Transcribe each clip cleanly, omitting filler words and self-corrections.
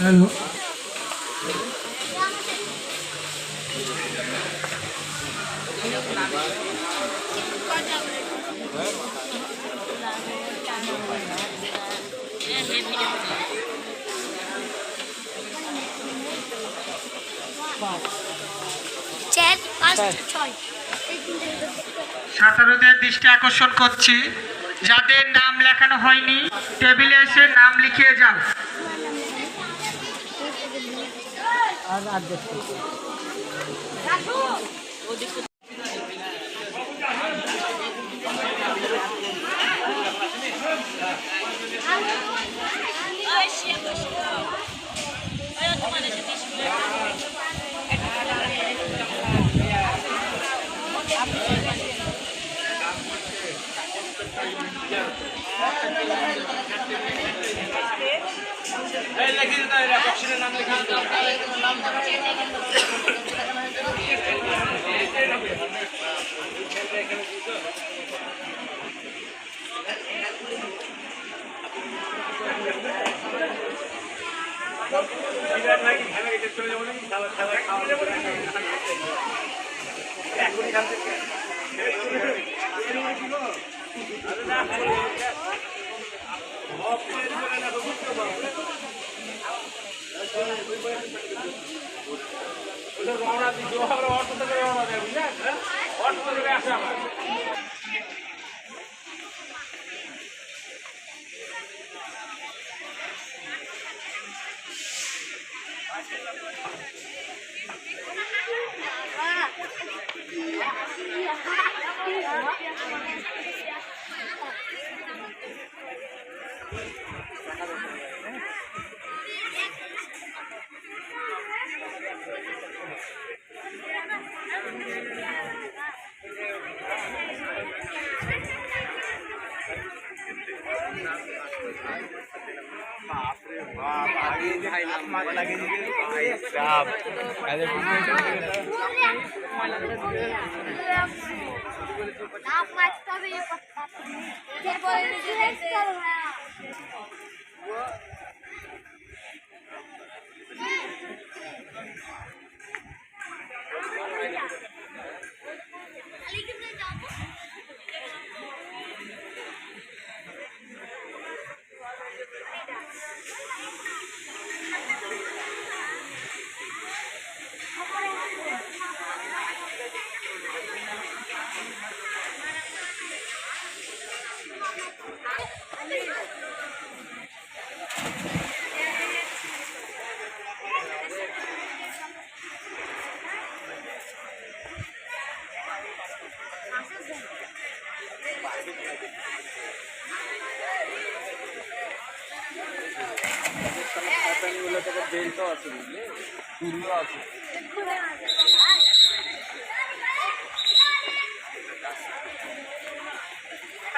Hello. ছাত্রদের দৃষ্টি আকর্ষণ করছি, যাদের নাম লেখানো হয়নি টেবিলে এসে নাম লিখিয়ে যাও।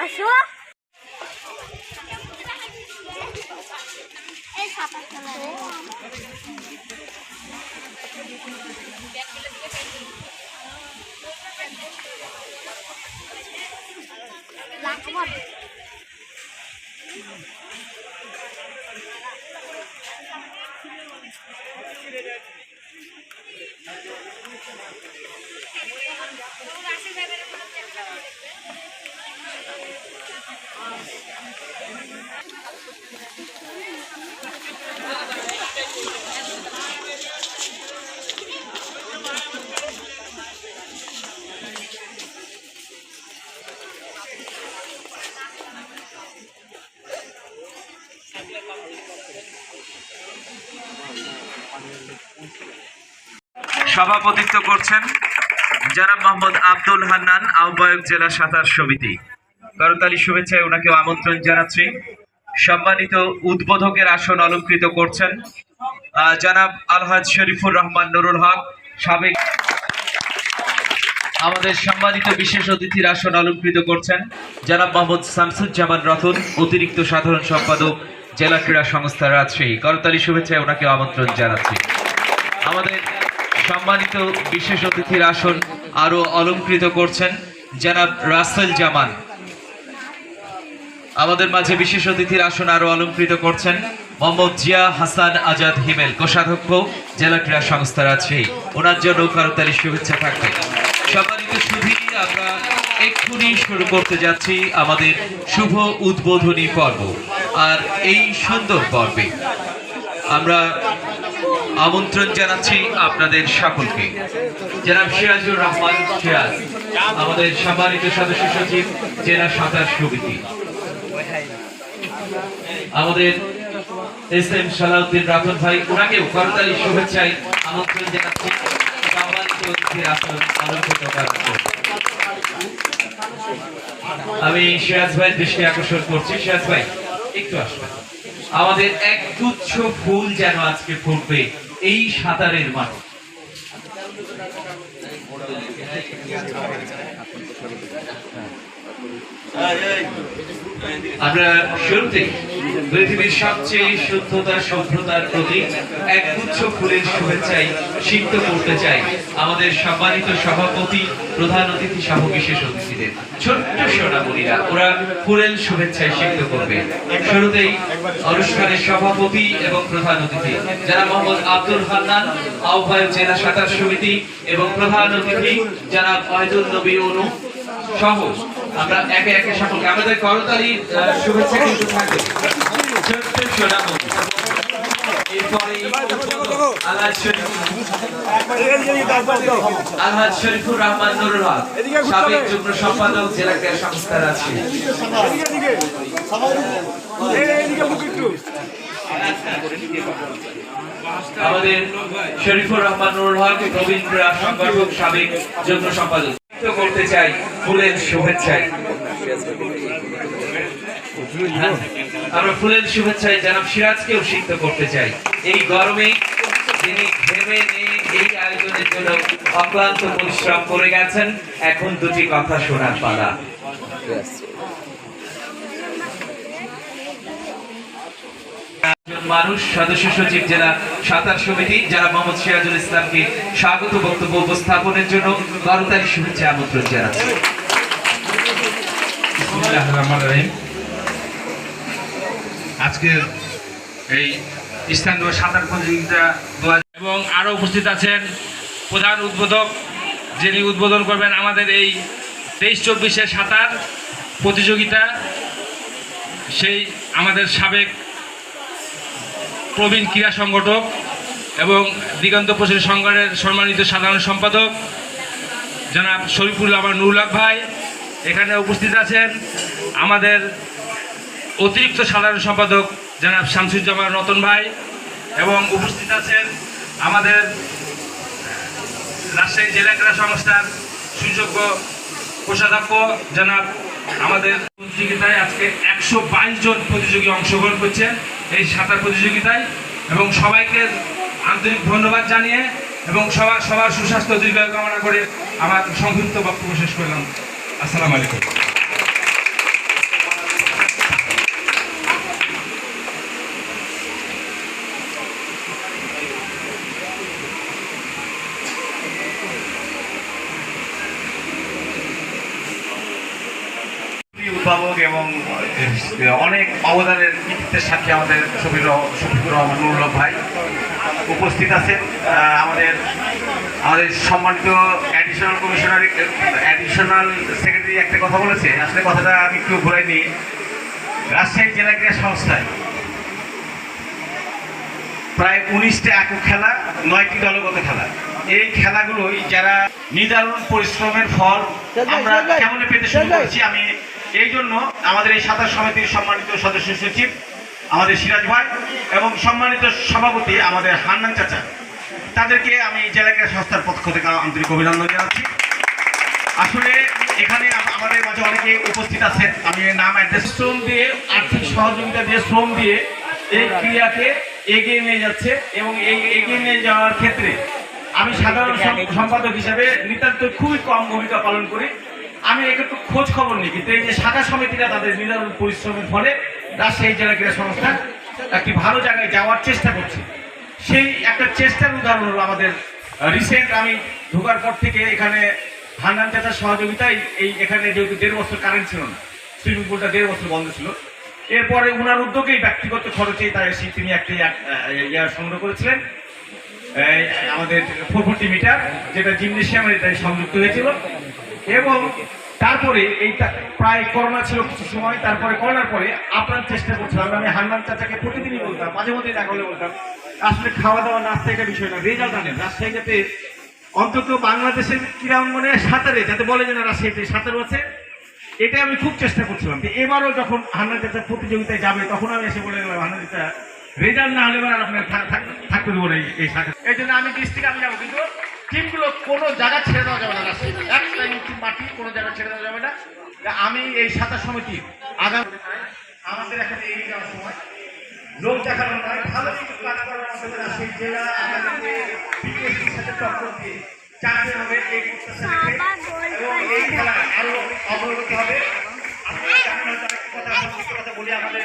আসো এই সাপা খেলা লাখবার সভাপতিত্ব করছেন জনাব মোহাম্মদ আব্দুল হান্নান, আহ্বায়ক জেলা সাঁতার সমিতি। করতালি শুভেচ্ছায় ওনাকেও আমন্ত্রণ জানাচ্ছি। সম্মানিত উদ্বোধকের আসন অলঙ্কৃত করছেন জনাব আলহাজ শরীফুর রহমান নুরুল হক সাবেক। আমাদের সম্মানিত বিশেষ অতিথির আসন অলঙ্কৃত করছেন জনাব মোহাম্মদ শামসুজ্জামান রতন, অতিরিক্ত সাধারণ সম্পাদক জেলা ক্রীড়া সংস্থা রাজশাহী। করতালি শুভেচ্ছায় ওনাকেও আমন্ত্রণ জানাচ্ছি। আমাদের সম্মানিত বিশেষ অতিথির আসন আরো অলঙ্কৃত করছেন জনাব রাসেল জামান। আমাদের মাঝে বিশেষ অতিথির আসন আরো অলঙ্কৃত করছেন মোহাম্মদ জিয়া হাসান আজাদ হিমেল, কোষাধ্যক্ষ জেলা ক্রীড়া সংস্থা রাজশাহী, ওনার জন্য করতালি শুভেচ্ছা থাকবে। সম্মানিত সুধী, আমরা এক্ষুনি শুরু করতে যাচ্ছি আমাদের শুভ উদ্বোধনী পর্ব। আর এই সুন্দর পর্বে আমরা আমন্ত্রণ জানাচ্ছি আপনাদের সকলকে। জনাব সিরাজুর রহমান সিরাজ, আমাদের সম্মানিত সদস্য সচিব জেলা সাঁতার সমিতি, আমাদের এস.এম. সালাউদ্দিন রাতন ভাই, ওনাকেও করতালি শুভেচ্ছায় আমন্ত্রণ জানাচ্ছি সম্মানিত অতিথির আসন অলঙ্কৃত করার জন্য। আমি সিরাজ ভাইয়ের দৃষ্টি আকর্ষণ করছি। সিরাজ ভাই একটু আসবেন। আমাদের এক গুচ্ছ ফুল যেন আজকে ফুটবে এই সাঁতারের মাঠে। আমরা শুরুতে পৃথিবীর সবচেয়ে সভ্যতার প্রতীক এক গুচ্ছ ফুলের শুভেচ্ছায় সিক্ত করতে চাই আমাদের সম্মানিত সভাপতি, প্রধান অতিথি সহ বিশেষ অতিথিদের। ছোট্ট সোনামণিরা ওরা ফুলের শুভেচ্ছায় সিক্ত করবে। শুরুতেই অনুষ্ঠানের সভাপতি এবং প্রধান অতিথি যারা মোহাম্মদ আব্দুল হান্নান, আহ্বায়ক জেলা সাঁতার সমিতি, এবং প্রধান অতিথি যারা ওয়াহিদুল নবী অনু সহ আমরা একে একে সকলকে আমাদের করতালি শুভেচ্ছা কিন্তু থাকবে। ছোট্ট সোনামণি, এরপরে আলহাজ শরীফুর রহমান নুরুল হক, সাবেক যুগ্ম সম্পাদক জেলা ক্রীড়া সংস্থা রাজশাহী। আমাদের শরীফুর রহমান নুরুল হক, প্রবীণ ক্রীড়া সংগঠক, সাবেক যুগ্ম সম্পাদক করতে চাই ফুলের শুভেচ্ছায়। আমরা ফুলের শুভেচ্ছায় জনাব সিরাজকেও সিক্ত করতে চাই। এই গরমে তিনি ঘেমে নিয়ে এই আয়োজনের জন্য অক্লান্ত পরিশ্রম করে গেছেন। এখন দুটি কথা শোনার পালা। মানুষ সদস্য সচিব জেলা সাঁতার সমিতি যারা মোহাম্মদ সিরাজুল ইসলামকে স্বাগত বক্তব্য উপস্থাপনের জন্য করতালি শুভেচ্ছা আমন্ত্রণ জানাচ্ছি। আজকের এই স্থানীয় সাঁতার প্রতিযোগিতা এবং আরও উপস্থিত আছেন প্রধান উদ্বোধক, যিনি উদ্বোধন করবেন আমাদের এই 23-24 সাঁতার প্রতিযোগিতা। সেই আমাদের সাবেক প্রবীণ ক্রীড়া সংগঠক এবং দিগন্ত প্রসারী সংগঠনের সম্মানিত সাধারণ সম্পাদক জনাব শরীফুর রহমান নুরুল হক ভাই। এখানে উপস্থিত আছেন আমাদের অতিরিক্ত সাধারণ সম্পাদক জনাব শামসুজ্জামান রতন ভাই, এবং উপস্থিত আছেন আমাদের রাজশাহী জেলা ক্রীড়া সংস্থার সুযোগ্য কোষাধ্যক্ষ জনাব। আমাদের প্রতিযোগিতায় আজকে 122 জন প্রতিযোগী অংশগ্রহণ করছে এই সাঁতার প্রতিযোগিতায়, এবং সবাইকে আন্তরিক ধন্যবাদ জানিয়ে এবং সবার সুস্বাস্থ্য দীর্ঘায়ু কামনা করে আমার সংক্ষিপ্ত বক্তব্য শেষ করলাম। আসসালামু আলাইকুম। উদ্ভাবক এবং অনেক অবদানের কৃতিত্বের সাথে আমাদের শফিকুর রহমান নুরুল হক ভাই উপস্থিত আছেন। আমাদের সম্মানিত অ্যাডিশনাল সেক্রেটারি একটা কথা বলেছে, আসলে কথাটা আমি একটু ঘুরাই নিই। রাজশাহী জেলা ক্রীড়া সংস্থায় প্রায় 19টা একক খেলা, 9টি দলগত খেলা। এই খেলাগুলোই যারা নিদারুণ পরিশ্রমের ফল আমরা কেমন পেতে শুরু করেছি। আমি এই জন্য আমাদের এই সাঁতার সমিতির সম্মানিত সদস্য সচিব আমাদের সিরাজ ভাই এবং সম্মানিত সভাপতি আমাদের হান্নান চাচা, তাদেরকে আমি জেলা ক্রীড়া সংস্থার পক্ষ থেকে আন্তরিক অভিনন্দন জানাচ্ছি। আসলে এখানে আমাদের মাঝে অনেকে উপস্থিত আছেন, আমি নাম অ্যাড্রেস, শ্রম দিয়ে, আর্থিক সহযোগিতা দিয়ে, শ্রম দিয়ে এই ক্রিয়াকে এগিয়ে নিয়ে যাচ্ছে, এবং এই এগিয়ে নিয়ে যাওয়ার ক্ষেত্রে আমি সাধারণ সম্পাদক হিসেবে নিতান্ত খুবই কম ভূমিকা পালন করি। আমি একটু খোঁজ খবর নিই, কিন্তু এই যে শাখা সমিতিরা তাদের নিদারুণ পরিশ্রমের ফলে রাজশাহী জেলা ক্রীড়া সংস্থা একটি ভালো জায়গায় যাওয়ার চেষ্টা করছে। সেই একটা চেষ্টার উদাহরণ হলো আমাদের রিসেন্ট আমি ঢোকার পর থেকে এখানে হান্নান চাচার সহযোগিতায় এখানে যেহেতু 1.5 বছর কারেন্ট ছিল না, সুইমিং পুলটা 1.5 বছর বন্ধ ছিল, এরপরে উনার উদ্যোগেই ব্যক্তিগত খরচে তাই তিনি একটি ইয়া সংগ্রহ করেছিলেন, আমাদের 440 মিটার, যেটা জিমনেশিয়ামের এটাই সংযুক্ত হয়েছিল। এবং তারপরে এইটা প্রায় করোনা ছিল কিছু সময়, তারপরে করোনার পরে আপনার চেষ্টা করছিলাম। আমি হান্নান চাচাকে প্রতিদিনই বলতাম, মাঝে মধ্যে দেখা হলে বলতাম, আসলে খাওয়া দাওয়া নাস্তা এটা বিষয় না, রেজাল্ট আনেন। রাজশাহী যাতে অন্তত বাংলাদেশের ক্রীড়া অঙ্গনে সাঁতারে যাতে বলে যে না রাজশাহীতে সাঁতারও আছে, এটা আমি খুব চেষ্টা করছিলাম। এবারও যখন হান্নান চাচা প্রতিযোগিতায় যাবে তখন আমি এসে বলে গেলাম, হান্নান চাচা রেজাল্ট না হলে এবার আপনার থাকতে দেবো না এই শাখা। এই জন্য আমি ডিস্ট্রিক্ট আমি যাবো, কিন্তু টিমগুলো কোনো জায়গা ছেড়ে দেওয়া যাবে না, একটা ইঞ্চি মাটি কোনো জায়গা ছেড়ে দেওয়া যাবে না। আমি এই সাঁতার সমিতি আগাম আমাদের এখানে এগিয়ে যাওয়ার সময় লোক দেখানো নয়, ভালো কিছু কাজ করার মাধ্যমে রাজশাহী জেলা আমাদেরকে বিকেএসপির সাথে টক্কর দিয়ে চাকরি হবে এই প্রত্যাশা রেখে, এবং এই খেলা আরো অগ্রগতি হবে। কথা বলি আমাদের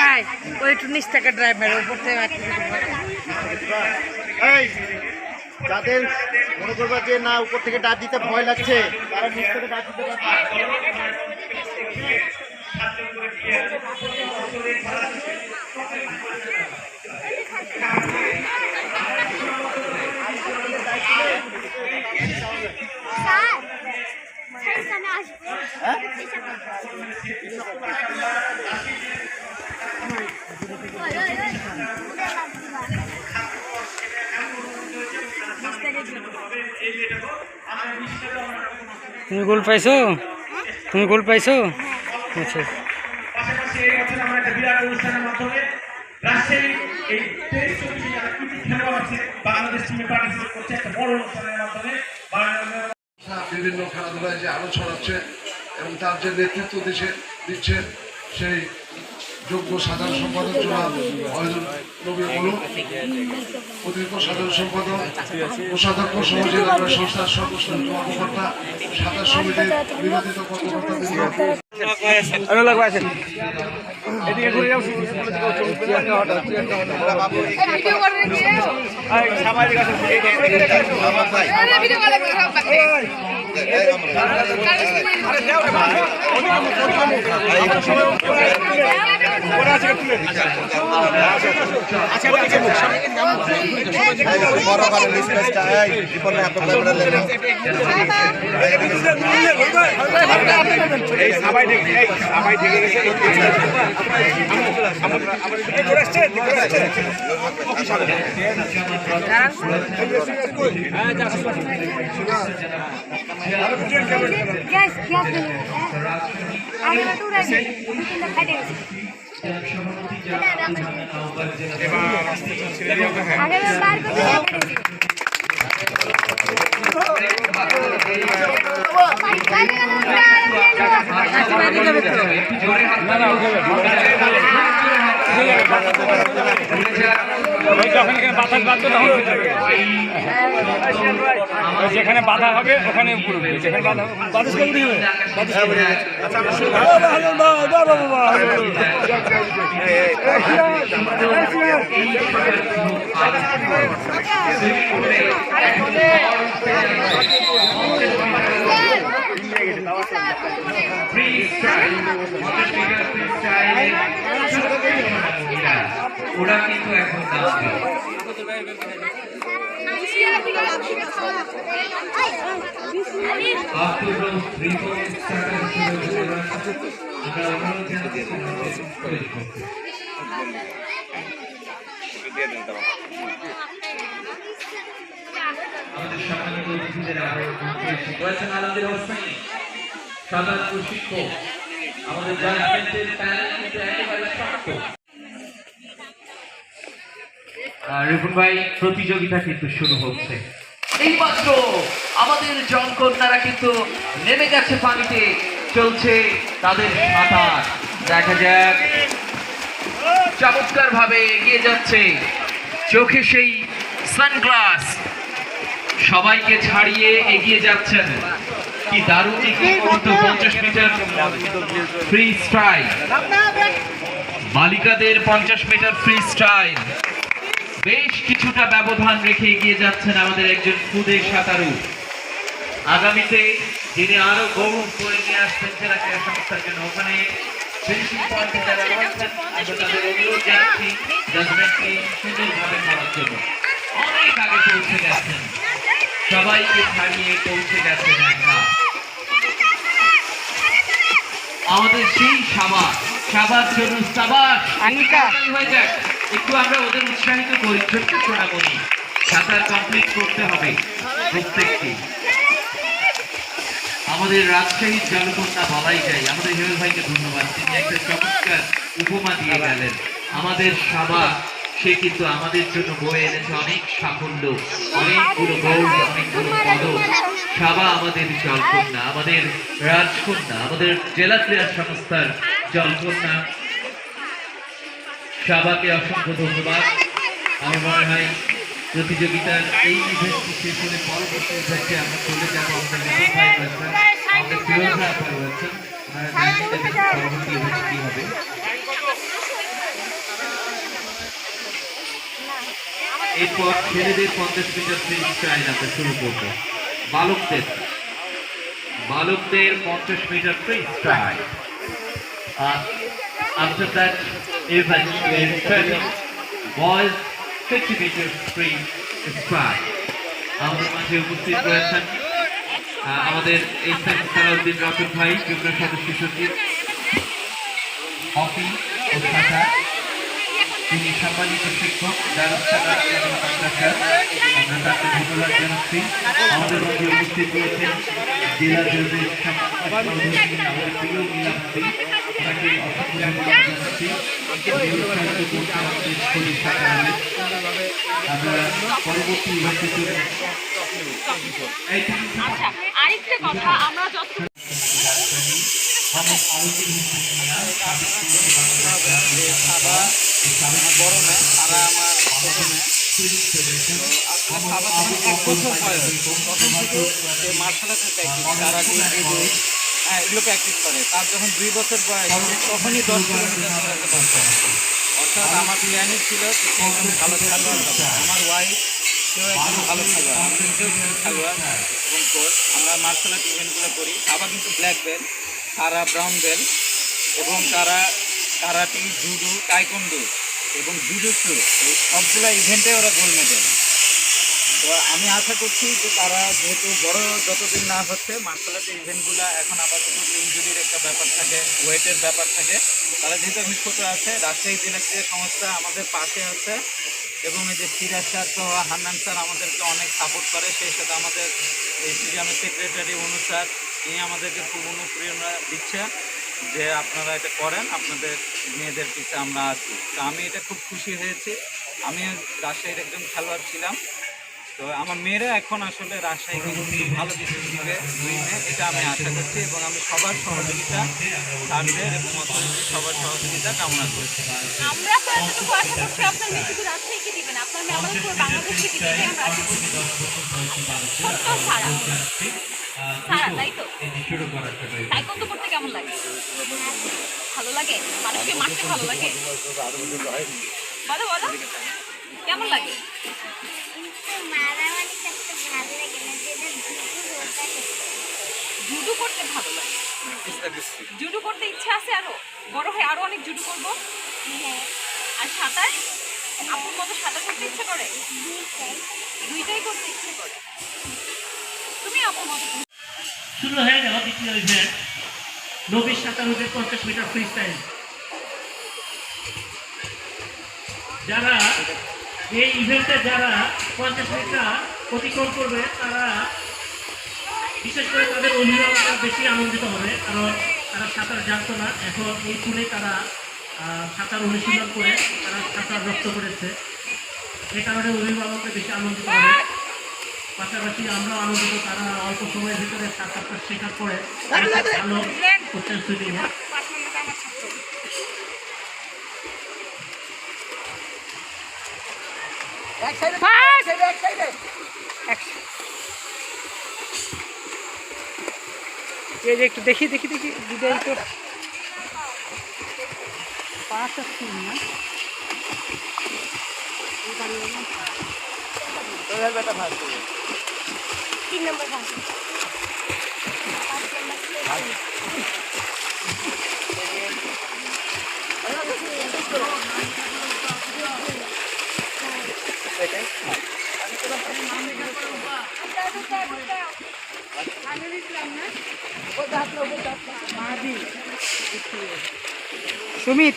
ভাই ওই একটু নিচ থেকে ড্রাইভার উপর থেকে যাদের মনে করবা যে না উপর থেকে ডাক দিতে ভয় লাগছে, তারা নিচ থেকে ডাক দিতে তুমি গোল পাইছো? তুমি গোল পাইছো? আচ্ছা, পাশাপাশি এই বছর আমরা একটা বিরাট অনুষ্ঠানের মাধ্যমে রাজশাহী এই 23-24 যারা ক্রিকেট খেলোয়াড় আছে বাংলাদেশ টিমে পার্টিসিপেট করছে একটা বড় অনুষ্ঠানের মাধ্যমে বিভিন্ন খেলাধুলায় যে আলো ছড়াচ্ছে এবং তার যে নেতৃত্ব দিচ্ছে সেই যোগ্য সাধারণ সম্পাদক জনাব ওয়াহিদুল নবী বলুন, অতিরিক্ত সাধারণ সম্পাদক, কোষাধ্যক্ষ সহ জেলা সংস্থার সর্বস্তর কর্মকর্তা, সাঁতার সমিতির নিবেদিত কর্মকর্তা, যেখানে বাধা হবে ওখানে উপরে, যেখানে বাধা হবে ওরা কিন্তু এখন নাচবে। আমাদের সম্মানিত অতিথিদের সাধারণ প্রশিক্ষক, আমাদের জাজমেন্টের প্যানেল কিন্তু একেবারে শক্ত। রিপুন ভাই, প্রতিযোগিতা কিন্তু শুরু হচ্ছে এইমাত্র। আমাদের জনকন্যারা কিন্তু নেমে গেছে পানিতে, চলছে তাদের সাঁতার। দেখা যাক, চমৎকার ভাবে এগিয়ে যাচ্ছে, চোখে সেই সানগ্লাস, সবাইকে ছাড়িয়ে এগিয়ে যাচ্ছেন। কি দারুণ একটি 50 মিটার ফ্রি স্টাইল, বালিকাদের 50 মিটার ফ্রি স্টাইল, বেশ কিছুটা ব্যবধান রেখে এগিয়ে যাচ্ছেন আমাদের একজন খুদে সাঁতারু। আগামীতে যিনি আরো গৌরব করে নিয়ে আসছেন জেলা ক্রীড়া সংস্থার জন্য, ওখানে ফিনিশিং পয়েন্টে যারা রয়েছেন আমরা তাদের অনুরোধ জানাচ্ছি জাজমেন্টকে সুন্দরভাবে করার জন্য। অনেক আগে পৌঁছে গেছেন, সবাইকে ছাড়িয়ে পৌঁছে গেছেন একা। আমাদের সেই সাবার জন্য সাবাস হয়ে যাক। একটু আমরা ওদের উৎসাহিত করি, ছোট্ট সোনামণি সাঁতার কমপ্লিট করতে হবে প্রত্যেককে। আমাদের রাজশাহীর জলকন্যা বলাই যায়, আমাদের হিরোজ ভাইকে ধন্যবাদ, তিনি একটা চমৎকার উপমা দিয়ে গেলেন। আমাদের সাবা সে কিন্তু আমাদের জন্য বয়ে এনেছে অনেক সাফল্য, অনেকগুলো গৌরব, অনেকগুলো পদক। সাবা আমাদের জলকন্যা, আমাদের রাজকন্যা, আমাদের জেলা ক্রীড়া সংস্থার জলকন্যা। সাবাকে অসংখ্য ধন্যবাদ। আমার মনে হয় প্রতিযোগিতার এই ইভেন্টটি শেষ হলে পরবর্তী ইভেন্টে আমরা চলে যাবো। আমাদের হিরোজ ভাই রয়েছেন, আমাদের ফিরোজ ভাই আপা রয়েছেন, ওনারা জানিয়ে দেবেন পরবর্তী ইভেন্ট কি হবে। এরপর ছেলেদের 50 মিটার ফ্রি স্টাইল আমরা শুরু করব। বালকদের 50 metre freestyle. After that event we are starting boys 50 meters free stride. আমাদের মাঝে উপস্থিত রয়েছেন আমাদের এইচএস সালাউদ্দিন রতন ভাই, যুগ্ম সদস্য সচিব হকি ও শাখা, তিনি সম্মানিত শিক্ষক মাদ্রাসা। আমরা তাকে ধন্যবাদ জানাচ্ছি। আমাদের মধ্যে উপস্থিত রয়েছেন জেলা জজের আমাদের প্রিয় নীলাবতী, তাকে অসংখ্য ধন্যবাদ জানাচ্ছি। আমরা পরবর্তী ইভেন্টে চলে আরেকটা কথা, আমরা যত এগুলো প্র্যাকটিস করে। তার যখন 2 বছর বয়স তখনই 10 কিলোমিটার চালাতে পারতো। অর্থাৎ আমার প্ল্যানই ছিল যে সে একজন ভালো খেলোয়াড় হবে। আমার ওয়াইফ সেও একজন ভালো খেলোয়াড়, আমি নিজেও কিন্তু খেলোয়াড় এবং কোচ। আমরা মার্শাল আর্ট ইভেন্টগুলো করি। আবার কিন্তু ব্ল্যাক বেল্ট, তারা ব্রাউন বেল্ট, এবং তারা কারাটি, জুডো, টাইকোন্ডো এবং জুডোসু, এই সবগুলো ইভেন্টে ওরা গোল্ড মেডেল। তো আমি আশা করছি যে তারা যেহেতু বড় যতদিন না হচ্ছে মার্শাল আর্টের ইভেন্টগুলো এখন আপাতত ইনজুরির একটা ব্যাপার থাকে, ওয়েটের ব্যাপার থাকে, তারা যেহেতু এখন ছোটো আছে, রাজশাহী জেলা ক্রীড়া সংস্থা আমাদের পাশে আছে এবং এই যে সিরাজ স্যার সহ হান্নান স্যার আমাদেরকে অনেক সাপোর্ট করে। সেই সাথে আমাদের এই স্টেডিয়ামের সেক্রেটারি অনু স্যার, তিনি আমাদেরকে খুব অনুপ্রেরণা দিচ্ছে যে আপনারা এটা করেন, আপনাদের মেয়েদের পিছিয়ে আমরা আছি। তো আমি এটা খুব খুশি হয়েছি। আমি রাজশাহীর একজন খেলোয়াড় ছিলাম, তো আমার মেয়েরা এখন আসলে রাজশাহীকে খুব ভালো কিছু দিবে 2 মেয়ে, এটা আমি আশা করছি এবং আমি সবার সহযোগিতা, স্যারদের এবং অথরিটির সবার সহযোগিতা কামনা করছি। আমরা তো এতটুকু আশা করছি আপনার মেয়ে শুধু রাজশাহীকে দিবেন, আপনার মেয়ে আমাদের পুরো বাংলাদেশকে দিবে, এটাই আমরা আশা করছি। ছোট্ট সারা, তাই তো? তাইকোন্ডো করতে কেমন লাগে? ভালো লাগে? মানুষকে মারতে ভালো লাগে? বলো বলো, কেমন লাগে? জুডো করতে ভালো লাগে? জুডো করতে ইচ্ছা আছে, আরো বড় হয়ে আরো অনেক জুডো করবো। আর সাঁতার, আপুর মতো সাঁতার করতে ইচ্ছা করে? দুইটাই করতে ইচ্ছে করে। তুমি আপুর মতো শুরু হয়ে গেল দ্বিতীয় ইভেন্ট, নবীর সাঁতারুদের 50 মিটার ফ্রি স্টাইল। যারা এই ইভেন্টে যারা 50 মিটার অতিক্রম করবে তারা বিশেষ করে তাদের অভিভাবকরা বেশি আনন্দিত হবে, কারণ তারা সাঁতার জানতো না, এখন এই পুলে তারা সাঁতার অনুশীলন করে তারা সাঁতার রপ্ত করেছে, এই কারণে অভিভাবকরা বেশি আনন্দিত হবে। পাশাপাশি আমরাও আনন্দিত, তারা অল্প সময়ের ভিতরে সাঁতারটা শেখার পরে ভালো করছেন সুইমিংয়ে। একটু দেখি দিদাই তো পাঁচ আছে না। সোহেল বেটা ফার্স্ট হবে। 3 নম্বর ফার্স্ট। 5 নম্বর সুমিত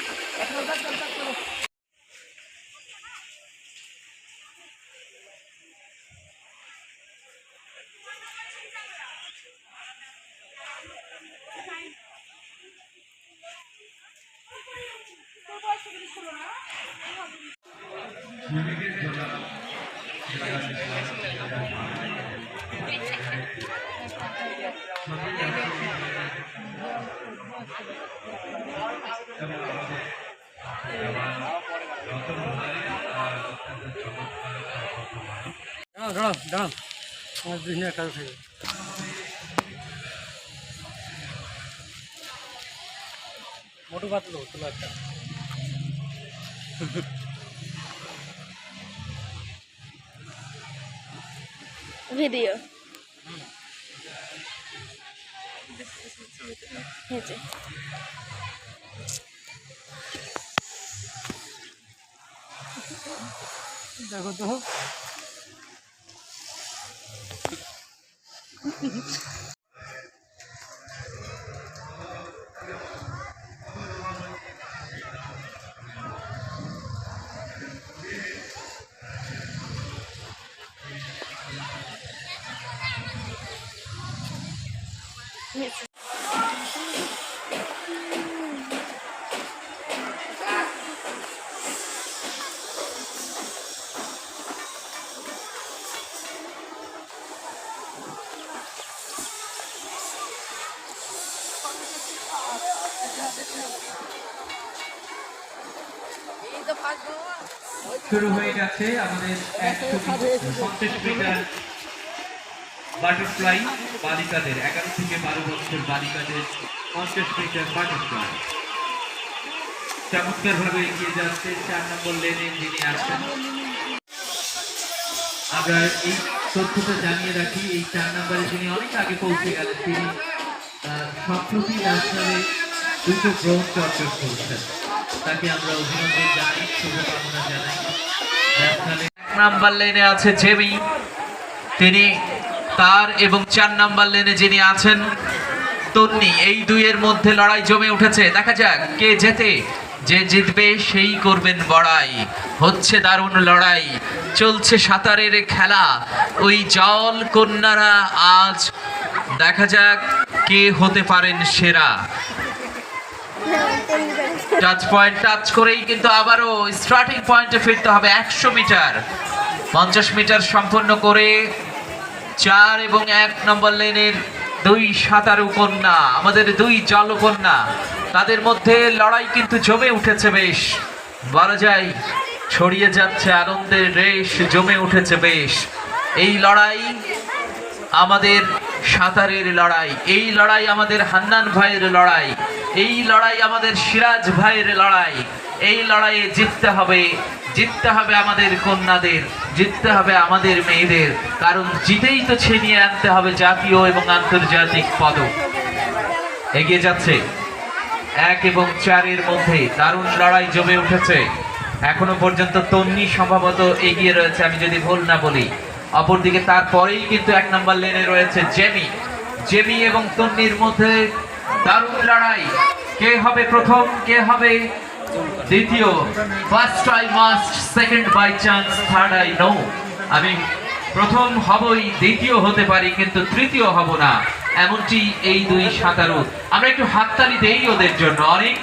দাঁড়াও দাঁড়াও আমার দুজনে একটা খাইবে মোটু পাতলো তোলা একটা ভিডিও হয়েছে দেখো তো শুরু হয়ে গেছে আমাদের 150 মিটার বাটারফ্লাই বালিকাদের 11 থেকে 12 বছর বালিকাদের 50 মিটার বাটারফ্লাই চমৎকার ভাবে এগিয়ে যাচ্ছে 4 নম্বর লেনে যিনি আছেন। আমরা এই তথ্যটা জানিয়ে রাখি, এই 4 নম্বরে যিনি অনেক আগে পৌঁছে গেলেন তিনি সম্প্রতি ন্যাশনালে 2টো ব্রোঞ্জ অর্জন করেছেন। তাকে আমরা অভিনন্দন জানাই, শুভকামনা জানাই। ন্যাশনালে 1 নাম্বার লেনে আছে জেমি, তিনি তার এবং 4 নাম্বার লেনে যিনি আছেন তন্নি, এই দুইয়ের মধ্যে লড়াই জমে উঠেছে। দেখা যাক কে জেতে, যে জিতবে সেই করবেন বড়াই। হচ্ছে দারুণ লড়াই, চলছে সাঁতারের খেলা। ওই জল কন্যারা আজ দেখা যাক কে হতে পারেন সেরা। টাচ পয়েন্ট টাচ করেই কিন্তু আবারও স্টার্টিং পয়েন্টে ফিরতে হবে। 100 মিটার 50 মিটার সম্পন্ন করে 4 এবং 1 নম্বর লেনের 2 সাঁতারু কন্যা, আমাদের 2 জলকন্যা, তাদের মধ্যে লড়াই কিন্তু জমে উঠেছে বেশ, বলা যায় ছড়িয়ে যাচ্ছে আনন্দের রেশ, জমে উঠেছে বেশ। এই লড়াই আমাদের সাঁতারের লড়াই, এই লড়াই আমাদের হান্নান ভাইয়ের লড়াই, এই লড়াই আমাদের সিরাজ ভাইয়ের লড়াই। এই লড়াইয়ে জিততে হবে, জিততে হবে আমাদের কন্যাদের, জিততে হবে আমাদের মেয়েদের, কারণ জিতেই তো ছিনিয়ে আনতে হবে জাতীয় এবং আন্তর্জাতিক পদক। এগিয়ে যাচ্ছে 1 এবং 4 এর মধ্যে দারুণ লড়াই জমে উঠেছে। এখনো পর্যন্ত তন্নি সম্ভবত এগিয়ে রয়েছে আমি যদি ভুল না বলি। অপরদিকে তারপরেই কিন্তু 1 নম্বর লেনে রয়েছে জেমি। জেমি এবং তন্নির মধ্যে দারুণ লড়াই, কে হবে প্রথম, কে হবে দ্বিতীয়। First I must, second by chance, third I know. আমি প্রথম হবই, দ্বিতীয় হতে পারি, কিন্তু তৃতীয় হব না, এমনটি এই 2 সাঁতারু। আমরা একটু হাততালি দেই ওদের জন্য, অনেক